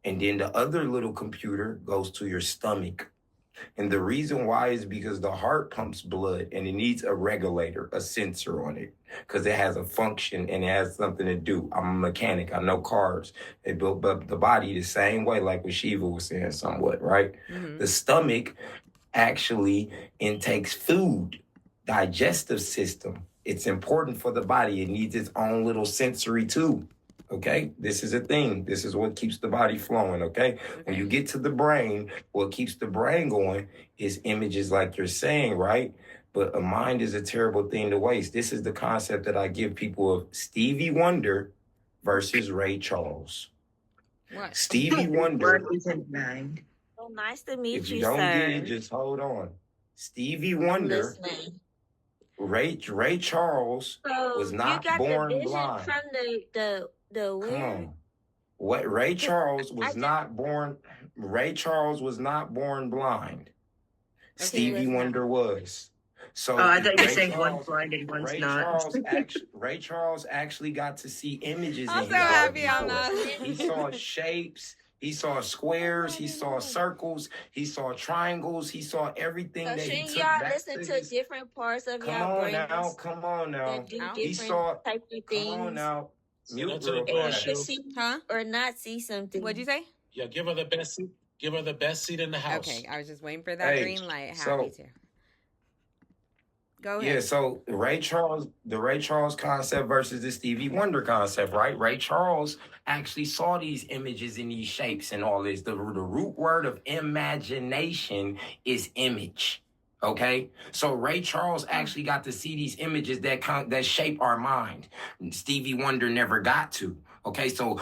And then the other little computer goes to your stomach. And the reason why is because the heart pumps blood and it needs a regulator, a sensor on it, because it has a function and it has something to do. I'm a mechanic. I know cars. They built up the body the same way, like what Shiva was saying somewhat, right? Mm-hmm. The stomach actually intakes food, digestive system. It's important for the body. It needs its own little sensory too. Okay, this is a thing. This is what keeps the body flowing. Okay, when you get to the brain, what keeps the brain going is images, like you're saying, right? But a mind is a terrible thing to waste. This is the concept that I give people of Stevie Wonder versus Ray Charles. What? Stevie Wonder. Work isn't mind. So nice to meet If you you, don't get sir. it, just hold on. Stevie I'm Wonder, listening. Ray Charles was So you not got the born vision blind. from the Come where? on. What Ray 'Cause Charles I was just not born. Ray Charles was not born blind. Okay. he Stevie was not. Wonder was. Oh, So I thought you were Ray saying one's Charles, blind and one's Ray not. Charles actually got to see images I'm in so his life happy I'm before. not. He saw shapes. He saw squares. He saw circles. He saw triangles. He saw everything So that he shouldn't took y'all back listen to to his. different parts of Come y'all on now. brains Come on now. that do How? He different saw. type of Come on things? now. Send her Mute to the real And door, you fast. can Shu. see Huh? or not see something. What'd you say? Yeah, give her the best seat. Give her the best seat in the house. Okay, I was just waiting for that Hey, green light. Happy so to. Go yeah, ahead. so the Ray Charles concept versus the Stevie Wonder concept, right? Ray Charles actually saw these images and these shapes and all this. The root word of imagination is image. Okay, so Ray Charles actually got to see these images that shape our mind. Stevie Wonder never got to. Okay, so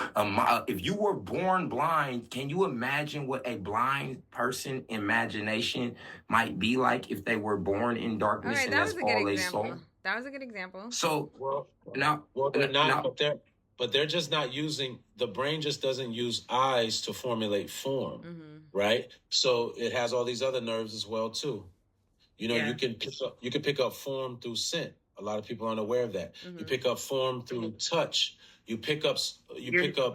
if you were born blind, can you imagine what a blind person imagination might be like if they were born in All darkness right, and that that's was a good all they example. saw? That was a good example. So Well, now, they're not, now, but they're just not using the brain. Just doesn't use eyes to formulate form, Mm-hmm. right? So it has all these other nerves as well too. You know, Yeah. you can pick up form through scent. A lot of people aren't aware of that. Mm-hmm. You pick up form through touch. You pick up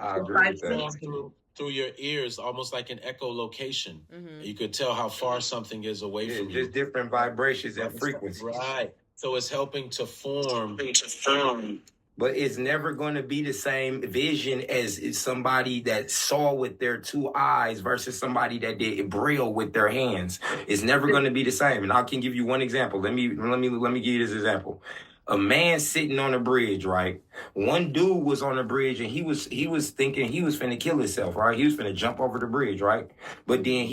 I agree five with that. form senses. through your ears, almost like an echolocation. Mm-hmm. You could tell how far something is away Yeah, from just you. different vibrations and frequencies. Right. So it's helping to form. But it's never going to be the same vision as somebody that saw with their two eyes versus somebody that did braille with their hands. It's never going to be the same. And I can give you one example. Let me give you this example. A man sitting on a bridge, right? One dude was on the bridge and he was thinking he was finna kill himself, right? He was finna jump over the bridge, right? But then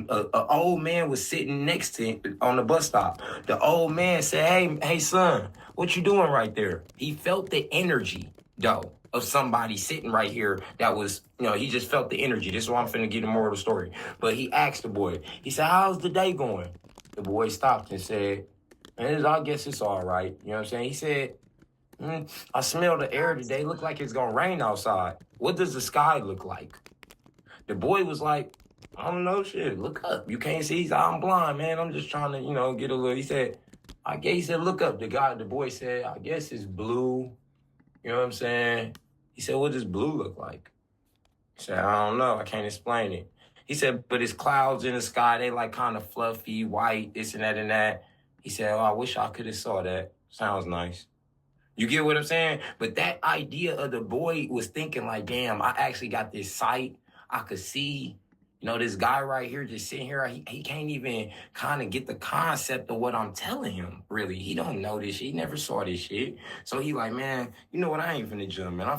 a old man was sitting next to him on the bus stop. The old man said, "Hey, son, what you doing right there?" He felt the energy, though, of somebody sitting right here that was, he just felt the energy. This is why I'm finna get the moral of the story. But he asked the boy, he said, "How's the day going?" The boy stopped and said, "I guess it's all right." You know what I'm saying? He said, "I smell the air today. Look like it's gonna rain outside. What does the sky look like?" The boy was like, "I don't know, shit. Look up. You can't see." He said, "I'm blind, man. I'm just trying to, get a little." He said, he said, "Look up." The boy said, "I guess it's blue." You know what I'm saying? He said, "What does blue look like?" He said, "I don't know. I can't explain it." He said, "But it's clouds in the sky. They like kind of fluffy, white, this and that and that." He said, "Oh, I wish I could have saw that. Sounds nice." You get what I'm saying? But that idea of the boy was thinking like, damn, I actually got this sight. I could see, this guy right here just sitting here. He can't even kind of get the concept of what I'm telling him, really. He don't know this shit. He never saw this shit. So he like, man, you know what? I ain't finna jump, man. I'm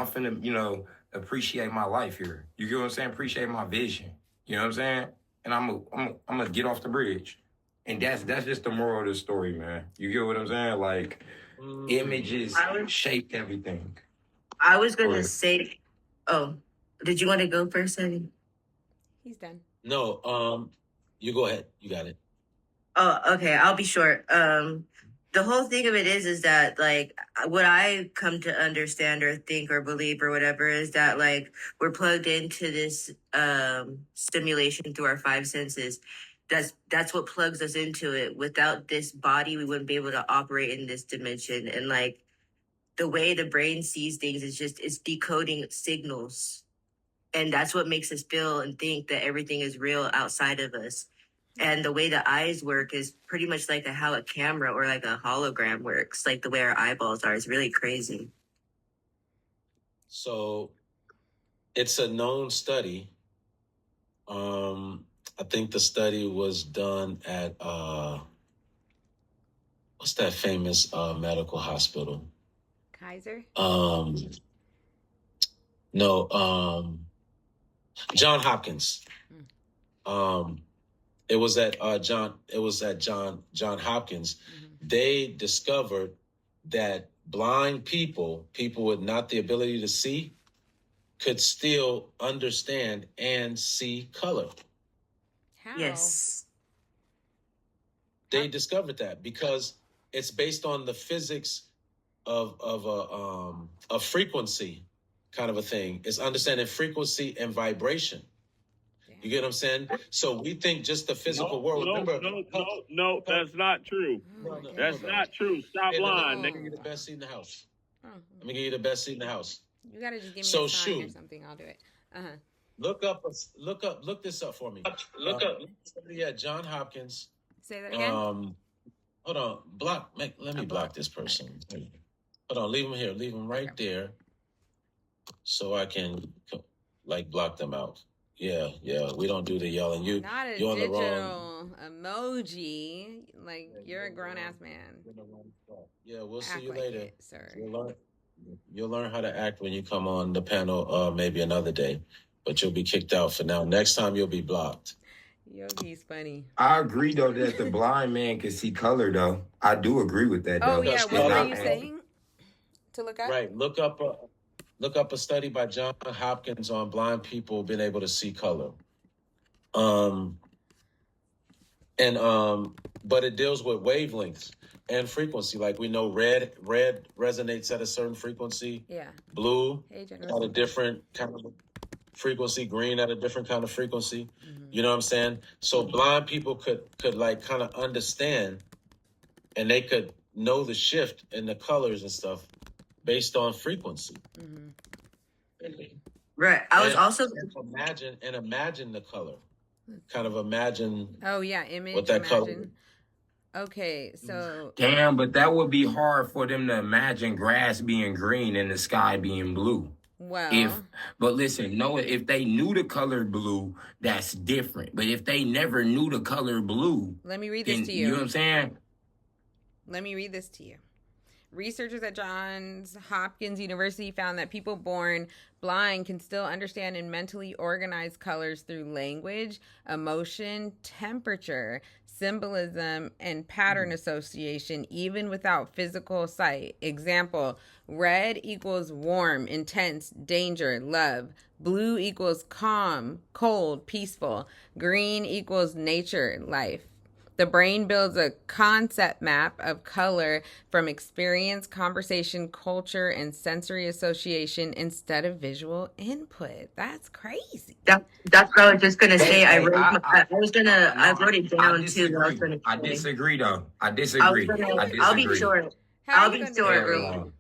finna, appreciate my life here. You get what I'm saying? Appreciate my vision. You know what I'm saying? And I'm gonna get off the bridge. And that's just the moral of the story, man. You get what I'm saying? Like, images shaped everything. I was going to say, oh, did you want to go first, Hevy? He's done. No, you go ahead. You got it. Oh, okay. I'll be short. The whole thing of it is that like what I come to understand or think or believe or whatever is that like we're plugged into this stimulation through our five senses. That's what plugs us into it. Without this body, we wouldn't be able to operate in this dimension. And like the way the brain sees things is just it's decoding signals. And that's what makes us feel and think that everything is real outside of us. And the way the eyes work is pretty much like how a camera or like a hologram works. Like the way our eyeballs are is really crazy. So it's a known study. I think the study was done at what's that famous medical hospital? Kaiser? No, John Hopkins. It was at John Hopkins. They discovered that blind people with not the ability to see, could still understand and see color. How? Yes. They discovered that because it's based on the physics of a frequency kind of a thing. It's understanding frequency and vibration. You get what I'm saying? So we think just the physical world. No, that's not true. That's not true. Stop lying. Let me give you the best seat in the house. Oh. Let me give you the best seat in the house. You gotta just give me So a sign or shoot. something. I'll do it. Look this up for me. Look up. Yeah, John Hopkins. Say that again. Hold on. Let me block this person. Hold on. Leave him here. Leave him right there, so I can block them out. Yeah. We don't do the yelling. Not a you're on the digital emoji. Like you're a grown ass man. Yeah, we'll see Act you like later. it, sir. You'll learn how to act when you come on the panel, maybe another day, but you'll be kicked out for now. Next time you'll be blocked. Yogi's funny. I agree though that the blind man can see color though. I do agree with that though. Oh yeah, It's what were not- you saying? To look up? Right. Look up a study by John Hopkins on blind people being able to see color. But it deals with wavelengths and frequency. Like we know red resonates at a certain frequency. Yeah. Blue Hey, at a General. different kind of frequency. Green at a different kind of frequency. You know what I'm saying? So blind people could like kind of understand, and they could know the shift in the colors and stuff based on frequency. Right. I was also imagine the color. Kind of imagine Oh yeah, image. what that color. Imagine. Okay, so Damn, but that would be hard for them to imagine grass being green and the sky being blue. well, But listen, if they knew the color blue, that's different. But if they never knew the color blue, let me read then this to you know what you. I'm saying? Let me read this to you. Researchers at Johns Hopkins University found that people born blind can still understand and mentally organize colors through language, emotion, temperature, symbolism, and pattern association, even without physical sight. Example, red equals warm, intense, danger, love. Blue equals calm, cold, peaceful. Green equals nature, life. The brain builds a concept map of color from experience, conversation, culture, and sensory association instead of visual input. That's crazy. that's what I was just gonna say. I wrote it down I too. I disagree though. I I'll disagree. be short. How I'll you be gonna short. disagree? Real quick.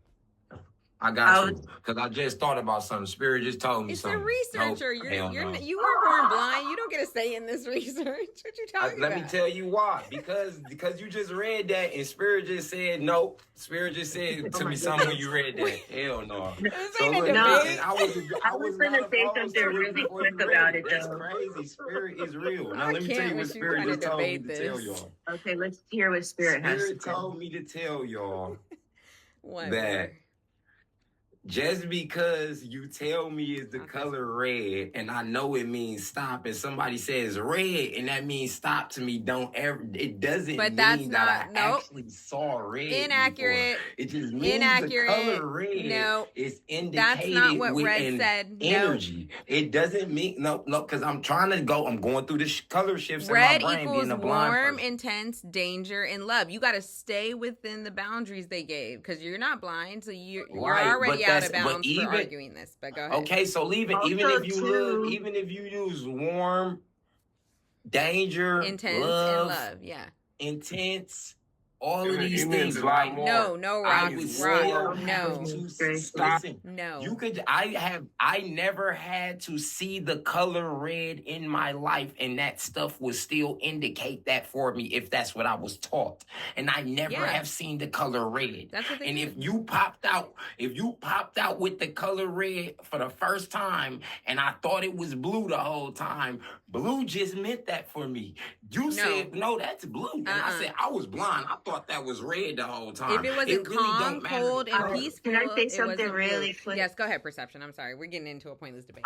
I got you. Because I just thought about something. Spirit just told me It's something. a researcher. Nope, You hell no. weren't born blind. You don't get a say in this research. What you talking Let about? me tell you why. Because you just read that and Spirit just said nope. Spirit just said to me something when you read that. Hell no. This So ain't a look, debate. I was gonna not say opposed something to really before quick you read about it, That's though. crazy. Spirit is real. Now I let me tell can't you what with you Spirit trying to just told me debate to tell this. y'all. Okay, let's hear what Spirit has to Spirit say. told me to tell y'all What? that just because you tell me is the color red and I know it means stop and somebody says red and that means stop to me, it doesn't But mean that's that not- I nope. actually saw red. Inaccurate. Before. It just means Inaccurate. the color red No, is indicated that's not what with red an said. No. energy. It doesn't mean no, because I'm going through the color shifts Red in my brain equals being a blind warm, person. intense, danger, and love. You got to stay within the boundaries they gave because you're not blind, so you're Right, already but out of that's- but bounds even- for arguing this. But go ahead. Okay, so even if you use warm, danger, Intense love, and love, yeah. intense, All of these Humans things, is a lot right? more. No, I Rock. would Rock. still have No. to listen. No. You could. I never had to see the color red in my life, and that stuff would still indicate that for me if that's what I was taught. And I never Yeah. have seen the color red. That's what they And do. if you popped out with the color red for the first time, and I thought it was blue the whole time, blue just meant that for me. You said no, that's blue, and I said I was blind. I thought that was red the whole time. If it wasn't really calm, don't matter cold, the and color. peaceful, Can I say it something wasn't really blue. quick? Yes, go ahead, Perception. I'm sorry. We're getting into a pointless debate.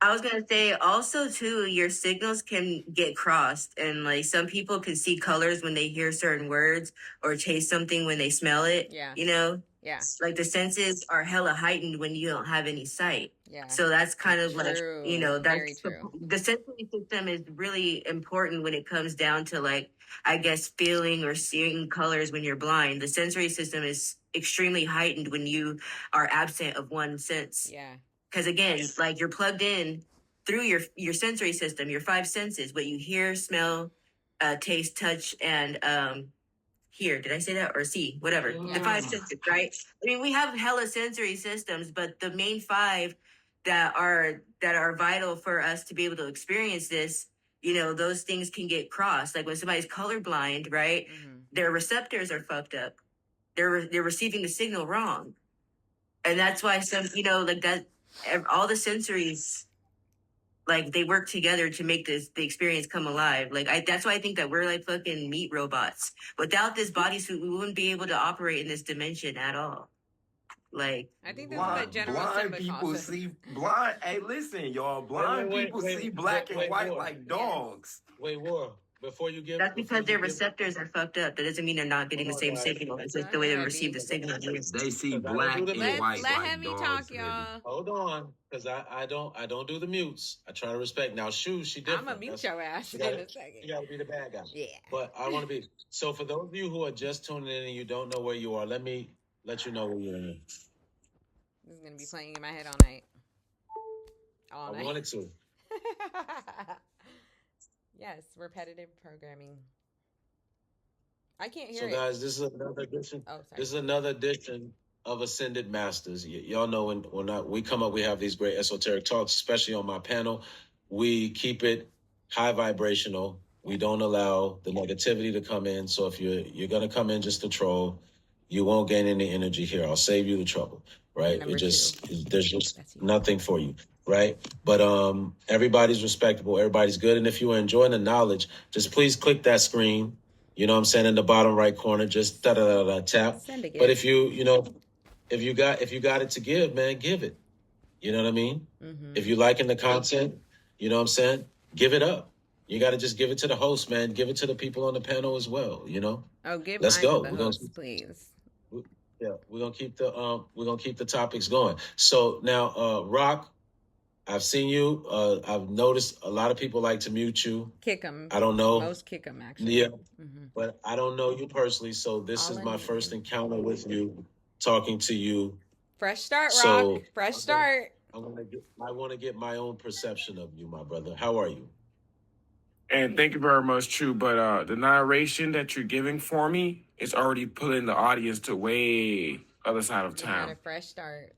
I was gonna say also too, your signals can get crossed, and like some people can see colors when they hear certain words or taste something when they smell it. Yeah. You know, Yeah. like the senses are hella heightened when you don't have any sight. Yeah. So that's kind of like, True. you know, Very that's true. the sensory system is really important when it comes down to like, I guess, feeling or seeing colors when you're blind. The sensory system is extremely heightened when you are absent of one sense. Yeah. Because again, like you're plugged in through your sensory system, your five senses, what you hear, smell, taste, touch, and hear. Did I say that? Or see, whatever. The five senses, right? I mean, we have hella sensory systems, but the main five that are vital for us to be able to experience this, you know, those things can get crossed. Like when somebody's colorblind, right? Mm-hmm. Their receptors are fucked up. They're receiving the signal wrong. And that's why some, you know, like that, all the sensories, like they work together to make the experience come alive. Like that's why I think that we're like fucking meat robots. Without this bodysuit, we wouldn't be able to operate in this dimension at all. Like I think that's what General Simba calls it. see blind. Hey, listen, y'all. Blind people see black and white like dogs. Wait, War. Before you give, that's because their receptors are fucked up. That doesn't mean they're not getting the same guys. signal. It's just the way they receive the signal. They see Because I don't black do the and mute. white Let like Hevy dogs. talk, baby. y'all. Hold on, because I don't do the mutes. I try to respect. Now, Shu, she I'm different. gonna mute That's- your ass you in gotta- a second. You got to be the bad guy. Yeah. But I want to be. So for those of you who are just tuning in and you don't know where you are, let me let you know where you're in. This is gonna be playing in my head all night. All I night. wanted to. Yes, repetitive programming. I can't hear So it. guys, this is another edition. Oh, sorry. This is another edition of Ascended Masters. y'all know when we come up, we have these great esoteric talks, especially on my panel. We keep it high vibrational. We don't allow the negativity to come in. So if you're gonna come in just to troll, you won't gain any energy here. I'll save you the trouble, right? Number there's That's just you. nothing for you, right? But everybody's respectable, everybody's good. And if you are enjoying the knowledge, just please click that screen. You know what I'm saying, in the bottom right corner, just tap. Send a gift. But if you got it to give, man, give it. You know what I mean? Mm-hmm. If you liking the content, you know what I'm saying, give it up. You got to just give it to the host, man. Give it to the people on the panel as well. You know. Oh, give Let's mine go. to the host, please. Yeah, we're gonna keep the topics going. So now, Rock, I've seen you. I've noticed a lot of people like to mute you. Kick them. I don't know. Most kick them, actually. Yeah, Mm-hmm. but I don't know you personally, so this All is I my need. first encounter with you, talking to you. Fresh start, So- Rock. Fresh start. I want to get my own perception of you, my brother. How are you? And thank you very much, True. But the narration that you're giving for me is already pulling the audience to way other side of You had a town. fresh start,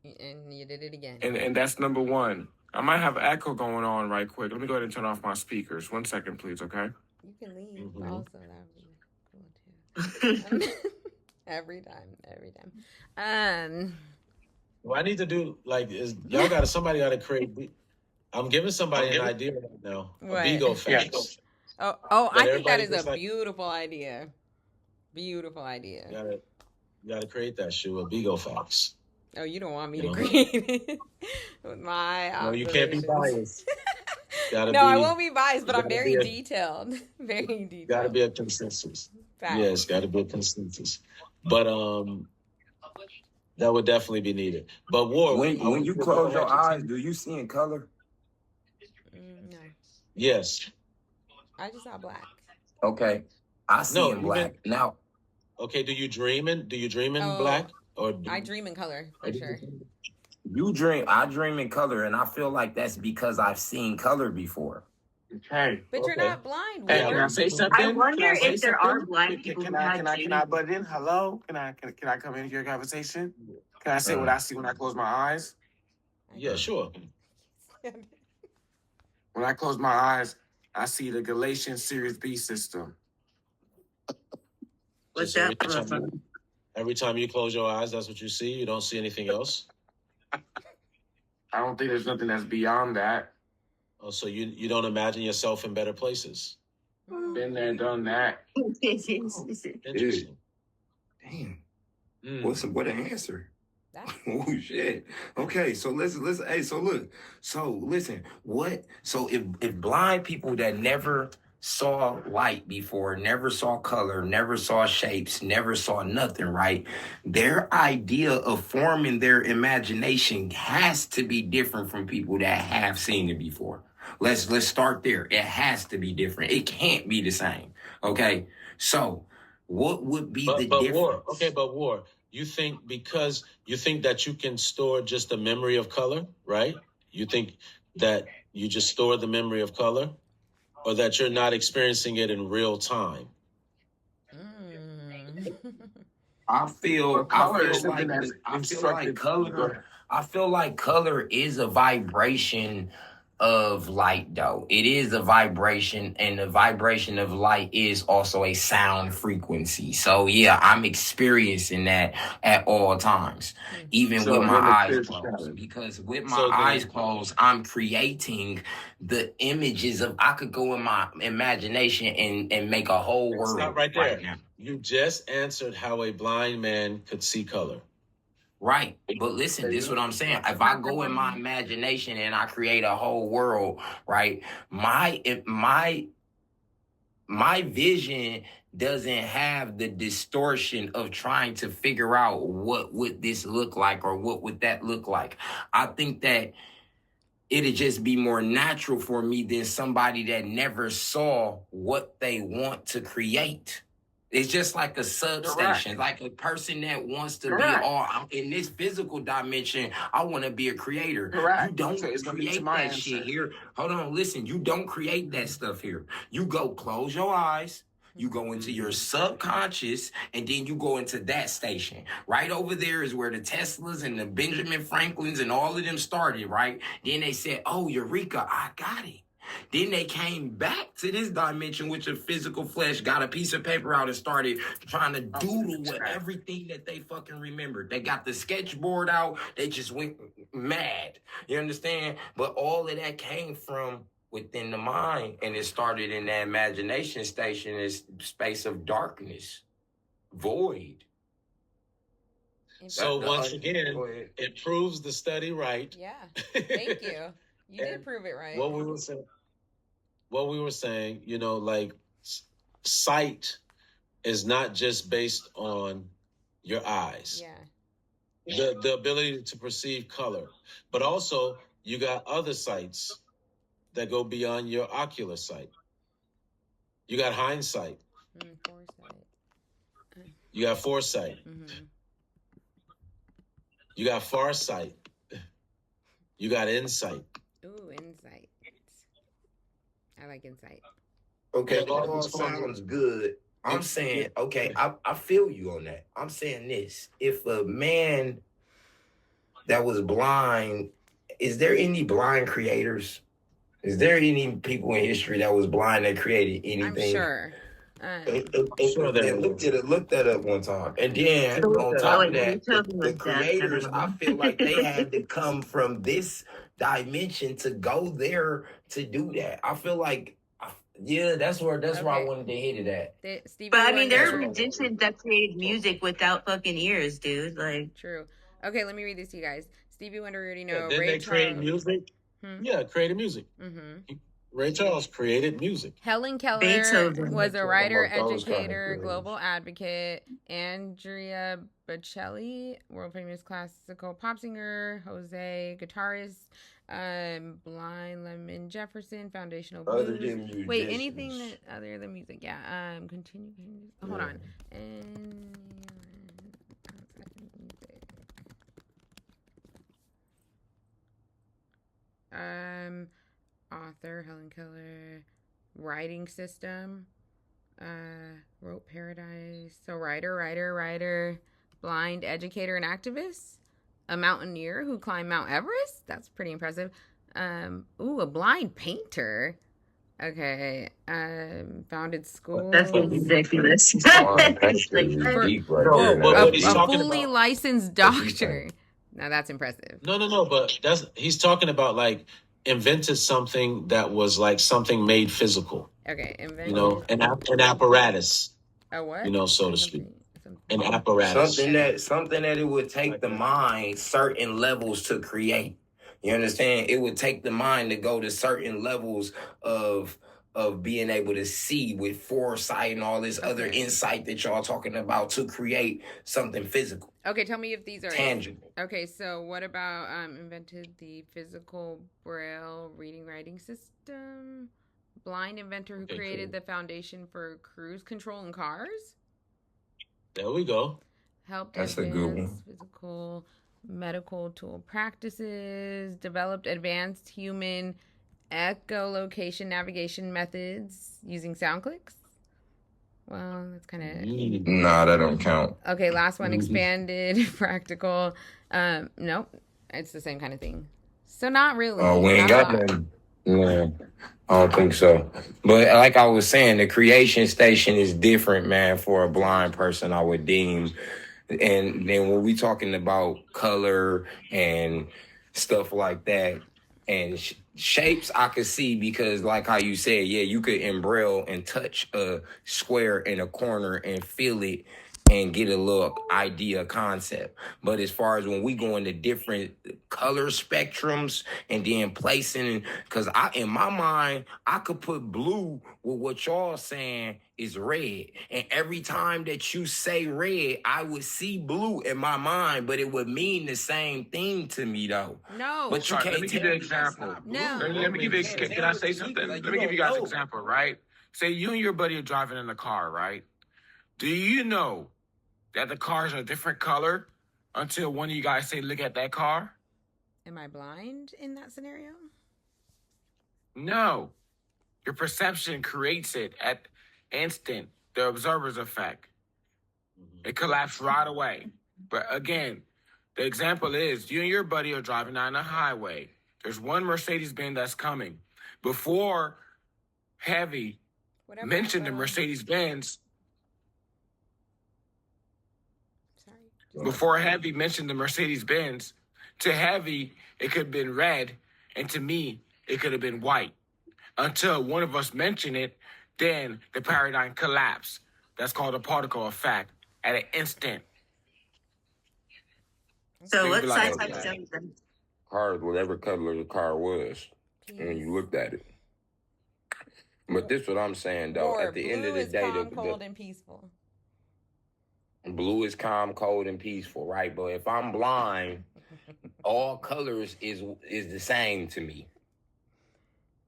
and you did it again. And that's number one. I might have echo going on right quick. Let me go ahead and turn off my speakers. 1 second, please, okay? You can leave Mhm. also. That would be cool too. Every time. What I need to do, somebody got to create. I'm giving somebody an idea right now. What? A Bigo fax. Yes. Oh, But I think that everybody is just a like- beautiful idea. Beautiful idea. You gotta create that shoe, a Bigo fax. Oh, you don't want me You to know? create it with my No, you can't be observations. biased. I won't be biased, but I'm gotta very be a- detailed. Very detailed. Gotta be a consensus. Facts. Yes, gotta be a consensus. But that would definitely be needed. But War, When you close your eyes, do you see in color? No, Yes. I just saw black. Okay, I see No, in you black now. Okay. Do you dream in Oh, black or? I dream in color for sure. I dream in color, and I feel like that's because I've seen color before. Okay. But you're Okay. not blind, Hey, can I Ward. say something? I wonder Can I say if there are something? blind people who had Can I dreams. butt in? Hello? Can I come into your conversation? Can I say what I see when I close my eyes? Yeah, sure. When I close my eyes, I see the Galatian Series B system. What's Just every that time, from? every time you close your eyes, that's what you see. You don't see anything else. I don't think there's nothing that's beyond that. Oh, so you don't imagine yourself in better places. Been there, done that. Interesting. Damn. Mm. What an answer. That's Oh shit. Okay, so listen. Hey, so look. So listen. What? So if blind people that never saw light before, never saw color, never saw shapes, never saw nothing, right? Their idea of forming their imagination has to be different from people that have seen it before. Let's start there. It has to be different. It can't be the same. Okay. So what would be the But difference? War. Okay, but War. You think because you think that you can store just a memory of color, right? You think that you just store the memory of color, or that you're not experiencing it in real time? I feel But color is like something that's I feel like instructed. color I feel like color is a vibration of light though. It is a vibration and the vibration of light is also a sound frequency. So yeah, I'm experiencing that at all times, even So with my then it's eyes spirituality. closed because with my So eyes then, closed, I'm creating the images of I could go in my imagination and make a whole stop world right there. right now. You just answered how a blind man could see color. Right. But listen, this is what I'm saying. If I go in my imagination and I create a whole world, right? My vision doesn't have the distortion of trying to figure out what would this look like or what would that look like. I think that it'd just be more natural for me than somebody that never saw what they want to create. It's just like a substation, like a person that wants to be I'm in this physical dimension. I want to be a creator. You don't So it's gonna be to create my that answer. shit here. Hold on, listen. You don't create that stuff here. You go close your eyes. You go into your subconscious, and then you go into that station. Right over there is where the Teslas and the Benjamin Franklins and all of them started, right? Then they said, oh, Eureka, I got it. Then they came back to this dimension with your physical flesh, got a piece of paper out and started trying to doodle with everything that they fucking remembered. They got the sketchboard out. They just went mad. You understand? But all of that came from within the mind, and it started in that imagination station, this space of darkness, void. So once again, it proves the study right. Yeah. Thank you. You did prove it right. What we were saying, you know, like sight is not just based on your eyes. Yeah. The ability to perceive color, but also you got other sights that go beyond your ocular sight. You got hindsight. Foresight. You got foresight. Mm-hmm. You got farsight. You got insight. Ooh, insight. I like insight. Okay, that all sounds good. I'm saying, okay, I feel you on that. I'm saying this. If a man that was blind, is there any blind creators? Is there any people in history that was blind that created anything? I'm sure. Look that up one time. And then on top of that, the creators, I feel like they had to come from this dimension to go there to do that. I feel like, yeah, that's where I wanted to hit it at. Stevie But I mean, there are Wonder. musicians that create music without fucking ears, dude. Like, True. Okay, let me read this to you guys. Stevie Wonder, we already know. Then Ray they create Charles. music. Yeah, created music. Mm-hmm. Ray Charles created music. Helen Keller Beethoven. was a writer, educator, global advocate. Andrea Bocelli, world famous classical pop singer. Jose, guitarist. Blind Lemon Jefferson, foundational blues. Wait, anything that other than music? Yeah. Continue. Hold on. And author, Helen Keller. Writing system, wrote Paradise. So writer, blind educator and activist. A mountaineer who climbed Mount Everest. That's pretty impressive. A blind painter. Okay. Founded schools. That's ridiculous. Deep right No, there. but Now. what he's A talking fully about. licensed doctor. Now that's impressive. No, but he's talking about like invented something that was like something made physical. Okay, invented. You know, an apparatus. A what? You know, so to speak. Something. An apparatus. Something that it would take the mind certain levels to create. You understand? It would take the mind to go to certain levels of being able to see with foresight and all this other insight that y'all talking about to create something physical. Okay, tell me if these are tangible. Okay, so what about invented the physical braille reading writing system? Blind inventor who created the foundation for cruise control in cars? There we go. Helped That's a good one. Physical medical tool practices, developed advanced human echolocation navigation methods using sound clicks. Well, that's kind of... Nah, that don't count. Okay, last one, expanded practical. Nope, it's the same kind of thing. So not really. Oh, we ain't got that. No, I don't think so. But like I was saying, the creation station is different, man, for a blind person, I would deem. And then when we talking about color and stuff like that, and shapes, I could see because, like how you said, yeah, you could embroil and touch a square in a corner and feel it and get a little idea, concept. But as far as when we go into different color spectrums and then placing, because in my mind, I could put blue with what y'all saying is red. And every time that you say red, I would see blue in my mind, but it would mean the same thing to me, though. No. But you can't let me give you an example. No. Let me give you. Can I say something? Let me give you guys an example, right? Say you and your buddy are driving in a car, right? Do you know that the cars are a different color until one of you guys say, "Look at that car"? Am I blind in that scenario? No. Your perception creates it at instant. The observer's effect. It collapsed right away. But again, the example is you and your buddy are driving down the highway. There's one Mercedes-Benz that's coming. Before Hevy mentioned the Mercedes-Benz, before Hevy mentioned the Mercedes-Benz, to Hevy, it could have been red, and to me, it could have been white. Until one of us mentioned it, then the paradigm collapsed. That's called a particle effect at an instant. So what Like, side type shows them? Car, whatever color the car was, when you looked at it. But this is what I'm saying, though. At the end of the day, calm, cold, and peaceful. Blue is calm, cold, and peaceful, right? But if I'm blind, all colors is the same to me.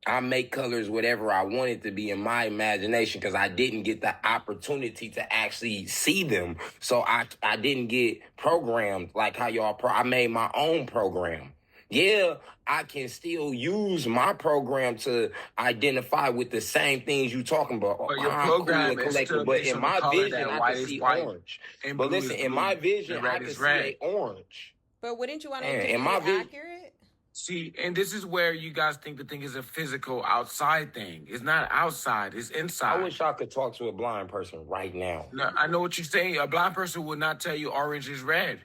I make colors whatever I want it to be in my imagination because I didn't get the opportunity to actually see them. So I didn't get programmed like how y'all I made my own program. Yeah, I can still use my program to identify with the same things you talking about. But your program is still but based in on my the color vision, that I white can is see white orange. and But blue listen, is in blue my and vision, red I can is see red. an orange. But wouldn't you want Man, it to in be my vision- accurate? See, and this is where you guys think the thing is a physical outside thing. It's not outside, it's inside. I wish I could talk to a blind person right now. No, I know what you're saying. A blind person would not tell you orange is red.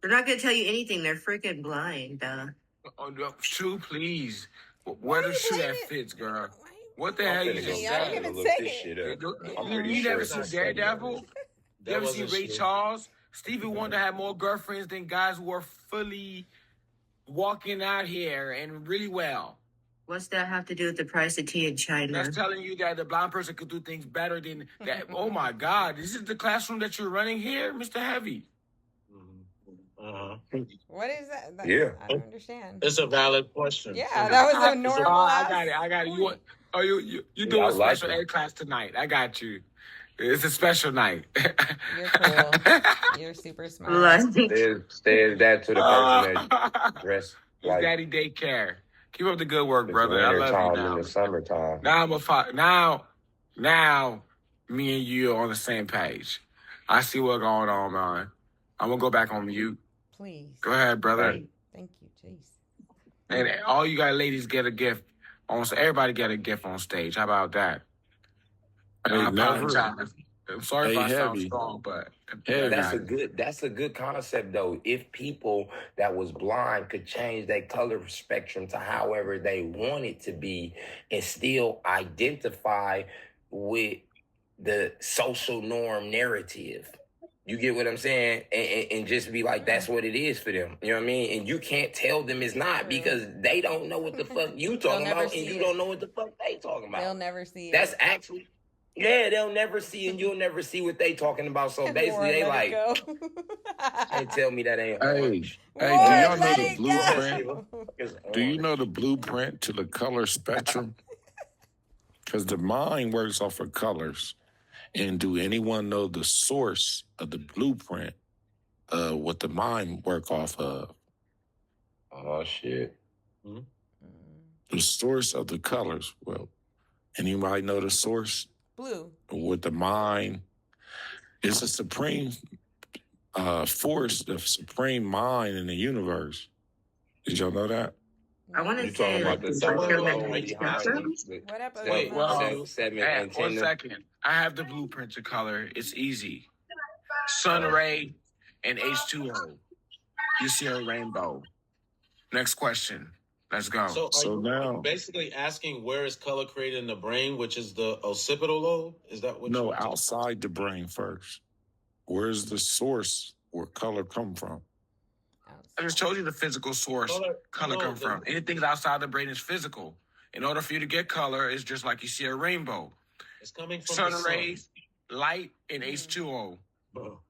They're not gonna tell you anything. They're freaking blind. Oh, no, shoe, please. Wear the shoe that fits, girl. What the hell you just I didn't said? even say it. You never seen Daredevil? You ever seen Ray Charles? Stevie Wonder had more girlfriends than guys who were fully walking out here and really well. What's that have to do with the price of tea in China? That's telling you that the blind person could do things better than that. Oh my God, this is the classroom that you're running here, Mr. Hevy. What is that? Yeah. I don't understand. It's a valid question. Yeah, that was a normal. I got it. You want? Oh, you doing I a like special it. ed class tonight? I got you. It's a special night. You're cool. You're super smart. Like, Says that to the person that dressed It's like daddy daycare. Keep up the good work, It's brother. I winter love you time now. in the summertime. Now now, me and you are on the same page. I see what's going on, man. I'm gonna go back on mute. Please. Go ahead, brother. Hey, Thank you, jeez. And all you guys ladies get a gift. Everybody get a gift on stage. How about that? Hey, I never. apologize. I'm sorry if Hey, I sound Heavy. strong, but Heavy. that's a good concept though. If people that was blind could change their color spectrum to however they want it to be and still identify with the social norm narrative. You get what I'm saying? And just be like, that's what it is for them. You know what I mean? And you can't tell them it's not because they don't know what the fuck you talking never about see and you it. don't know what the fuck they talking about. They'll never see That's it. actually, yeah, they'll never see and you'll never see what they talking about. So basically, they like, can't tell me that ain't Hey, orange. hey, do y'all know let the it blueprint? go. It's Do you orange. know the blueprint to the color spectrum? Because the mind works off of colors. And do anyone know the source of the blueprint what the mind work off of? Oh shit. The source of the colors. Well, anybody know the source? Blue. With the mind, it's a supreme force, the supreme mind in the universe. Did y'all know that? I want You to talking say about like the the seven electromagnetic behind spectrum. What up, Wait, well, seven hey, antenna. 1 second. I have the blueprint to color. It's easy. Sun ray and H2O. You see a rainbow. Next question. Let's go. So, So are now- you basically asking where is color created in the brain, which is the occipital lobe? Is that what No, you're talking outside the brain first. Where's the source where color come from? I just told you the physical source color no, come the- from. Anything that's outside the brain is physical. In order for you to get color, it's just like you see a rainbow. It's coming from Sun the sun. rays, light, and H2O. Bro.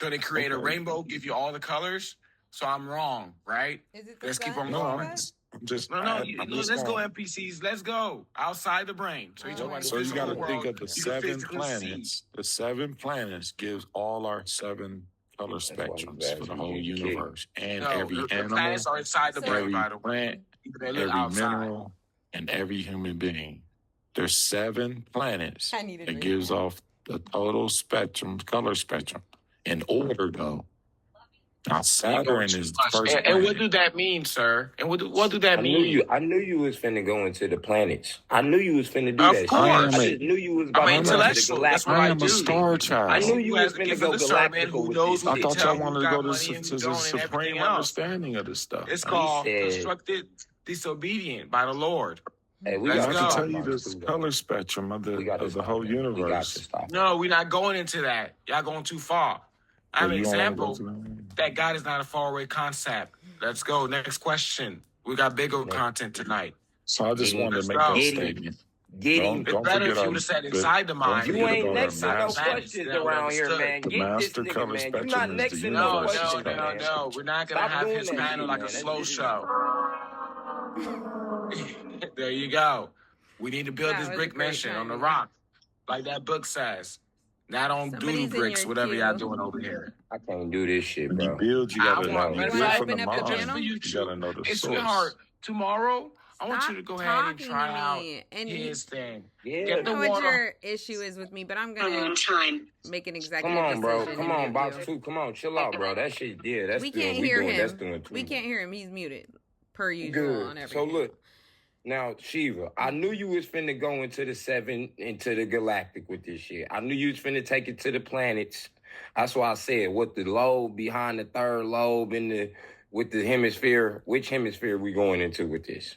So they create a Okay. rainbow, give you all the colors. So I'm wrong, right? Is it the Let's keep sun? on No, going. I'm just. No, I'm let's just go, going- NPCs. Let's go outside the brain. So you talk about the So you physical got to world. think of the you can 7 physically see. planets. The 7 planets gives all our 7 color why spectrums you for the guys whole be getting universe and No, every the animal, planets are inside the brain, every by the way. plant, They look every outside. mineral, and every human being. There's 7 planets I need a that drink. gives off the total spectrum, color spectrum, in order though. Now Saturn is the first And what planet. do that mean, sir? And what do that I mean? knew you was finna go into the planets. I knew you was finna do Of that course. shit. I just knew you was about I'm to an go into the intellectual. That's galactic. what I I am do. a star I child. knew you was has the finna gift go of discernment, galactical who with knows this who I can shit. thought tell y'all you wanted who to go got to, money and to who the don't and supreme everything else. understanding of this stuff. It's man. called said- constructed disobedient by the Lord. Hey, we Let's And I got can go. tell you this color spectrum of We got to the whole We got to universe. stop. No, we're not going into that. Y'all going too far. I have So an you don't wanna go example to that? that God is not a faraway concept. Let's go. Next question. We got Bigo content tonight. So I just Getting- wanted to make Let's that go. statement. Getting It's Don't better if forget you would have said our- inside the don't mind. forget you ain't about our next to no master. questions That we around here, understood. man. The Get this master nigga, color man. You spectrum not is next the to no universe. questions, man. No. We're not gonna Stop have doing his that panel shit, like man. a That's slow just- show. There you go. We need to build That this was brick great mansion on the timing. rock, like that book says. Not on Somebody's in doodle bricks, your whatever queue. y'all doing over here. I can't do this shit, When you bro. build, you gotta I know. want- You matter build of fact, from the open up the mind. channel? You gotta know the Hey, source. sweetheart, tomorrow I want Stop you to go ahead and talking try to out me. And his thing. Yeah. I Get don't the know what water. your issue is with me, but I'm gonna make an executive Come on, bro. decision Come and on, mute box you. 2. Come on, chill out, bro. That shit, yeah, that's We doing. can't We hear doing. That's him. doing too We much. can't hear him. He's muted, per usual Good. on every. So look, now Shiva, I knew you was finna go into the 7, into the galactic with this shit. I knew you was finna take it to the planets. That's why I said what the lobe behind the third lobe in the with the hemisphere. Which hemisphere we going into with this?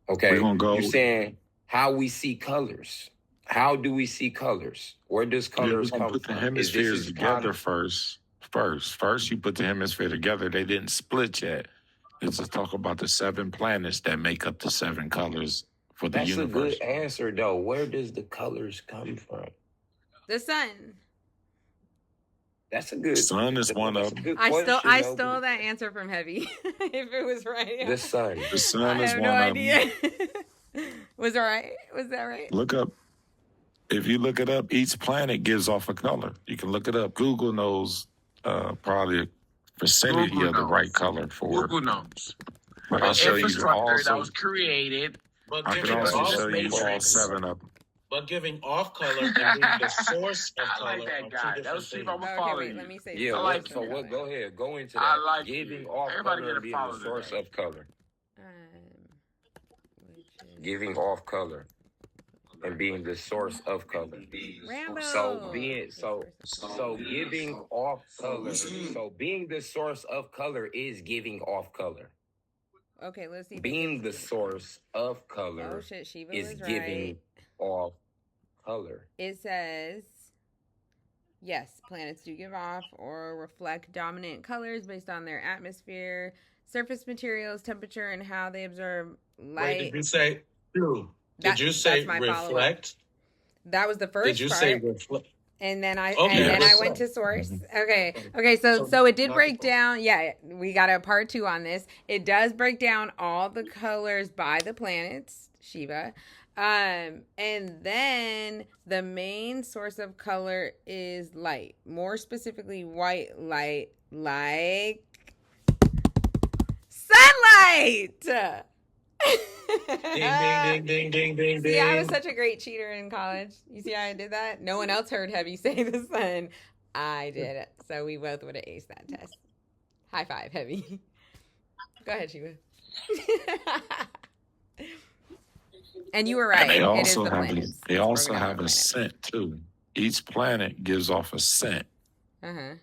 Okay, We're gonna go. You saying how we see colors? How do we see colors? Where does Yeah, we're colors gonna come put the from? hemispheres together first. First, you put the hemisphere together. They didn't split yet. Let's just talk about the 7 planets that make up the 7 colors for the That's universe. a good answer, though. Where does the colors come from? The sun. That's a good. Sun is one that's of a them. good I question, stole though. that answer from Heavy. If it was right. The sun. The sun I is have one no of idea. them. Was that right? Look up. If you look it up, each planet gives off a color. You can look it up. Google knows probably a vicinity Google of the knows. right color for. Google knows. But I'll show you infrastructure that also. was created. But I can giving also off, show you all Matrix. 7 of them. but giving off color and being the source of I color like that are guy. two That was different Steve. I'm things. gonna Okay, follow wait. you. Let me say. Yeah, I this. like so you. what? Go ahead. Go into I that. like Giving you. off Everybody color get a and being the follow source today. of color. Which is Giving off color and being the source of color. Rambo. So being The so source of so giving off color. So being the source of color is giving off color. Okay, let's see. if it Being the gives- source of Oh color shit, Shiva is was giving right. off color. It says, yes, planets do give off or reflect dominant colors based on their atmosphere, surface materials, temperature, and how they absorb Wait, light. did you say true? That- Did you say that's my follow-up. reflect? That was the first Did you part. say reflect? And then I Okay, and then I what's went up? to source. Mm-hmm. Okay. So it did Not- break down. Yeah, we got a part 2 on this. It does break down all the colors by the planets, Shiva. And then the main source of color is light. More specifically, white light, like sunlight. Ding, ding, ding, ding, ding, ding, See, I was ding. such a great cheater in college. You see how I did that? No one else heard Heavy say the sun. I did it. So we both would have aced that test. High five, Heavy. Go ahead, Shiva. And you were right. And they It is also the have planets. they It's also broken down have by a planet. scent too. Each planet gives off a scent. Uh-huh.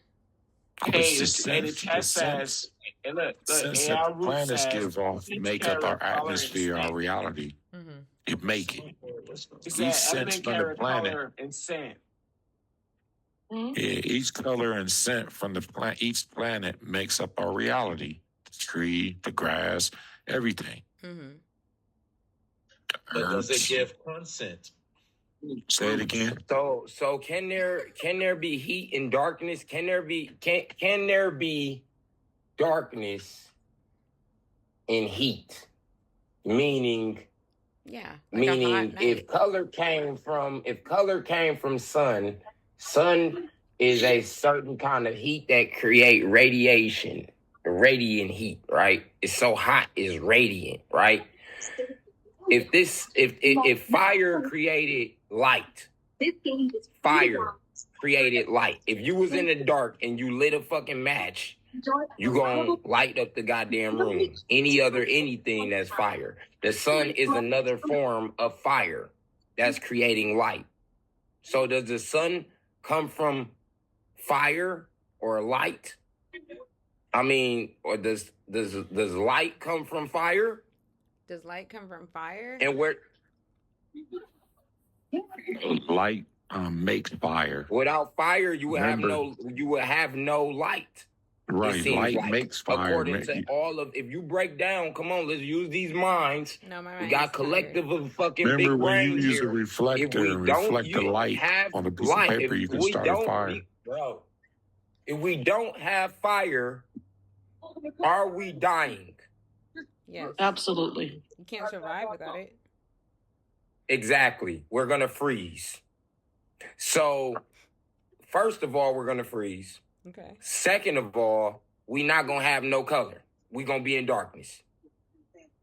Hey, It's and the test says, and look, Since AI the root planets says, give off, each make up our carrot color and atmosphere, our scent. reality. Mm-hmm. It make it. He said Each scent element, from the carrot, planet. color, and scent. Yeah, each color and scent from the each planet makes up our reality. The tree, the grass, everything. Mm-hmm. The But does it herbs. give consent? Say it again. So can there be heat and darkness? Can there be darkness and heat? Meaning Yeah. Like a hot meaning night. if color came from sun is a certain kind of heat that create radiation, radiant heat, right? It's so hot, it's radiant, right? If fire created light, fire created light. If you was in the dark and you lit a fucking match, you gonna light up the goddamn room. Anything that's fire. The sun is another form of fire that's creating light. So does the sun come from fire or light? I mean, or does light come from fire? Does light come from fire? And where Light makes fire. without fire you would Remember- have no light. It Right. seems Light like, makes fire. according to all of, if you break down, come on, let's use these minds. No, my We mind got is collective tired. of fucking Remember big when you brains use a here. If reflector we and don't reflect the light have on a piece light, of paper, if you can we start a don't, fire. bro, if we don't have fire, are we dying? Yes. Absolutely. You can't survive without it. Exactly. We're gonna freeze. So, first of all, we're gonna freeze. Okay. Second of all, we not gonna have no color. We gonna be in darkness.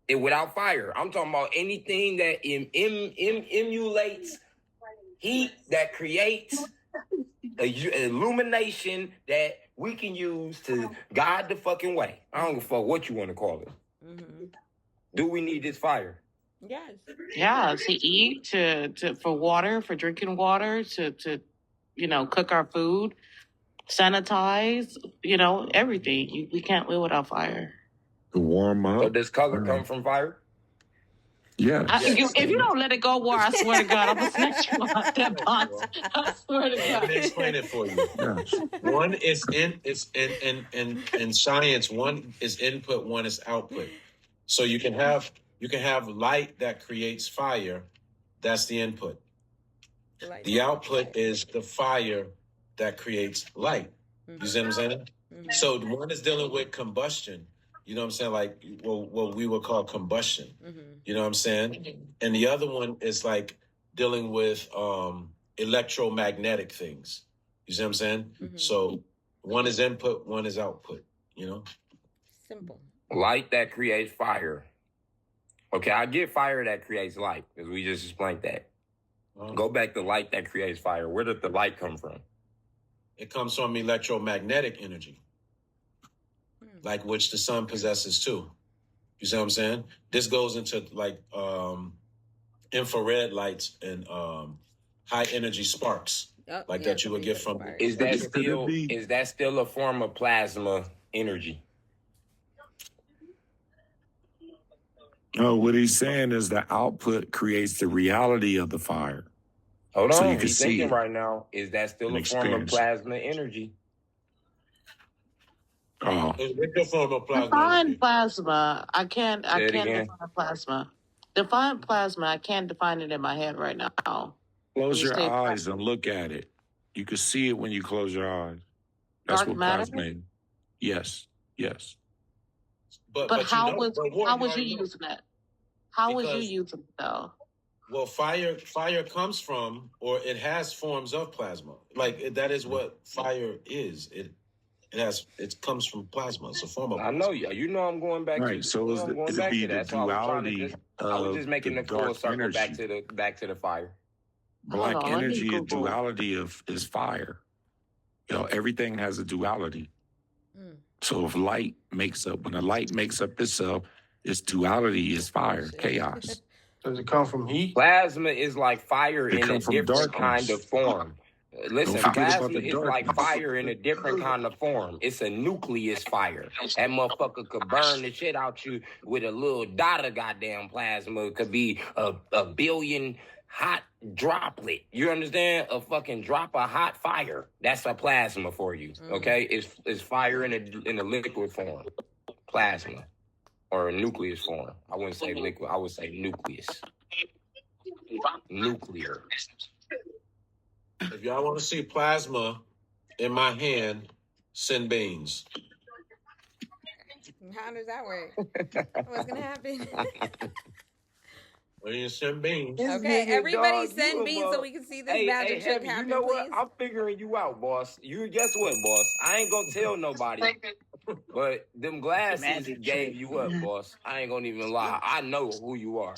And without fire, I'm talking about anything that emulates heat, that creates illumination that we can use to guide the fucking way. I don't give a fuck what you want to call it. Mm-hmm. Do we need this fire? Yes. Yeah, to eat, to for water, for drinking water, to cook our food, sanitize, everything. We can't live without fire. To warm So up. does color come from fire? Yes. If you don't let it go, war, I swear to God, I'm gonna snatch you out that box. I swear to Let me God. explain it for you. Yes. One is in science. One is input. One is output. So you can have light that creates fire. That's the input. Light. The output is the fire that creates light. You see what I'm saying? Mhm. So one is dealing with combustion. You know what I'm saying? Like what we would call combustion. Mhm. You know what I'm saying? And the other one is like dealing with electromagnetic things. You see what I'm saying? Mhm. So one is input, one is output, you know? Simple. Light that creates fire. Okay, I get fire that creates light, because we just explained that. Go back to light that creates fire. Where did the light come from? It comes from electromagnetic energy, like which the sun possesses too. You see what I'm saying? This goes into like infrared lights and high energy sparks, like that you would get from. Is that still a form of plasma energy? No, what he's saying is the output creates the reality of the fire. Hold So on, you can he's see thinking it right now. Is that still and a form of experience. plasma energy? Oh, It's a form of plasma Define energy. plasma. I can't Say it again. define plasma. Define plasma. I can't define it in my head right now. close You your say eyes and look at it. You can see it when you close your eyes. That's dark what matter. plasma is. Yes, yes. But how was Ward, how you was you already know. using it? How was you Because- using it though? Well, fire comes from, or it has forms of plasma. Like that is what fire is. It comes from plasma. It's a form of I plasma. know you know I'm going back Right. to So you know, I'm going it'd back be to the that. So I was trying to duality I was of just making the the full dark circle energy. back to the fire. Black Hold on, let me energy is Google. duality is fire. Everything has a duality. So if light makes up, when the light makes up itself, its duality is fire, chaos. Does it come from heat? Plasma is like fire It in a come from different darkness. kind of form. Listen, Don't forget about plasma the is like darkness. fire in a different kind of form. It's a nucleus fire. That motherfucker could burn the shit out you with a little dot of goddamn plasma. It could be a billion hot droplet. You understand? A fucking drop of hot fire. That's a plasma for you. Okay? It's fire in a liquid form. Plasma. Or a nucleus form. I wouldn't say liquid. I would say nucleus. Nuclear. If y'all want to see plasma in my hand, send beans. How does that work? What's gonna happen? When you send beans, Okay, nigga, everybody dog, send you a beans so we can see this Hey, magic trick Hevy, happen, you know please. what? I'm figuring you out, boss. You guess what, boss? I ain't gonna tell nobody, but them glasses Magic gave trick. you up, boss. I ain't gonna even lie. I know who you are.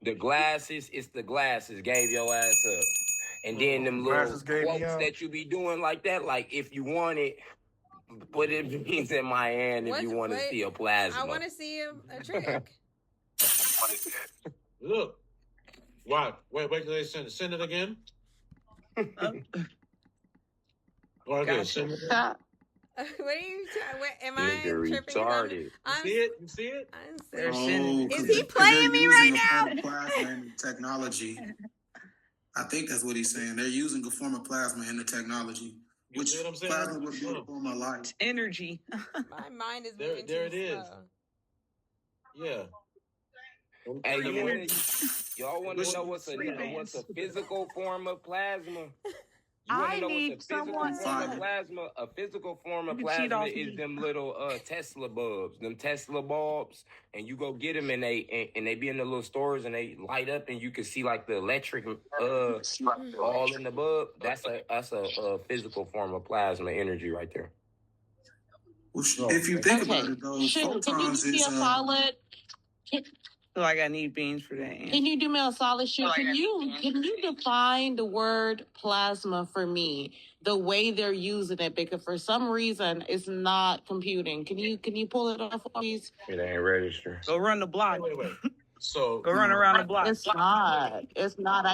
The glasses, it's the glasses gave your ass up. And then them little Glasses gave me quotes up. that you be doing like that, like if you want it, put it beans in my hand if you want to see a plasma. I want to see a trick. look. What? Wait till they send it. Send it again. Right there. Gotcha. Send it. What are you? Am I Nigga tripping? retarded. I'm You see it? You see it? I'm They're serious. sending- Is he playing me right now? Plasma and technology. I think that's what he's saying. They're using a form of plasma in the technology, You which see what I'm saying? plasma would be a form of light. Energy. My mind is There- moving there too it is. slow. Yeah. Hey, y'all want to know what's a physical form of plasma? You want I to know need what's a physical someone form to- of plasma? A physical form of You can cheat plasma off is me. them little Tesla bulbs, them Tesla bulbs, and you go get them and they be in the little stores and they light up and you can see like the electric all in the bulb. That's a physical form of plasma energy right there. Well, if you think Okay. about it, though, Can you photons do me is a solid? So like I need beans for that. Can you do me a solid shoot? Can you define the word plasma for me? The way they're using it, because for some reason it's not computing. Can you pull it off, please? It ain't registered. Go run the block. Wait. So Go run around the block. It's not. It's not.